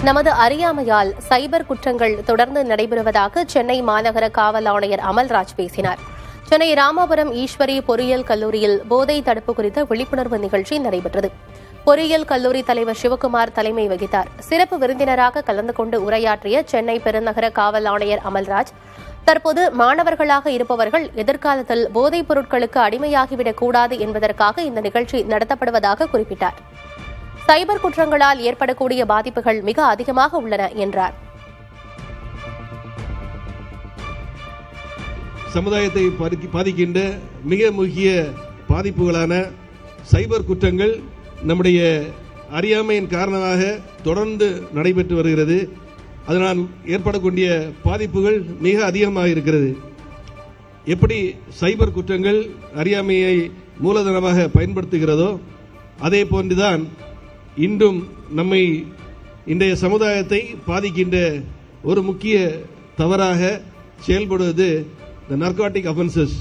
நமது அறியாமையால் சைபர் குற்றங்கள் தொடர்ந்து நடைபெறுவதாக சென்னை மாநகர காவல் ஆணையர் அமல்ராஜ் பேசினார். சென்னை ராமாபுரம் ஈஸ்வரி பொறியியல் கல்லூரியில் போதை தடுப்பு குறித்த விழிப்புணர்வு நிகழ்ச்சி நடைபெற்றது. பொறியியல் கல்லூரி தலைவர் சிவக்குமார் தலைமை வகித்தார். சிறப்பு விருந்தினராக கலந்து கொண்டு உரையாற்றிய சென்னை பெருநகர காவல் ஆணையர் அமல்ராஜ், தற்போது மாணவர்களாக இருப்பவர்கள் எதிர்காலத்தில் போதைப் பொருட்களுக்கு அடிமையாகிவிடக் கூடாது என்பதற்காக இந்த நிகழ்ச்சி நடத்தப்படுவதாக குறிப்பிட்டார். சைபர் குற்றங்களால் ஏற்படக்கூடிய பாதிப்புகள் மிக அதிகமாக உள்ளன என்றார். சமுதாயத்தை பாதிக்கின்ற மிக முக்கிய பாதிப்புகளான சைபர் குற்றங்கள் நம்முடைய அறியாமையின் காரணமாக தொடர்ந்து நடைபெற்று வருகிறது. அதனால் ஏற்படக்கூடிய பாதிப்புகள் மிக அதிகமாக இருக்கிறது. எப்படி சைபர் குற்றங்கள் அறியாமையை மூலதனமாக பயன்படுத்துகிறதோ அதே போன்றுதான் இன்றும் நம்மை இன்றைய சமுதாயத்தை பாதிக்கின்ற ஒரு முக்கிய தவறாக செயல்படுவது the narcotic offenses.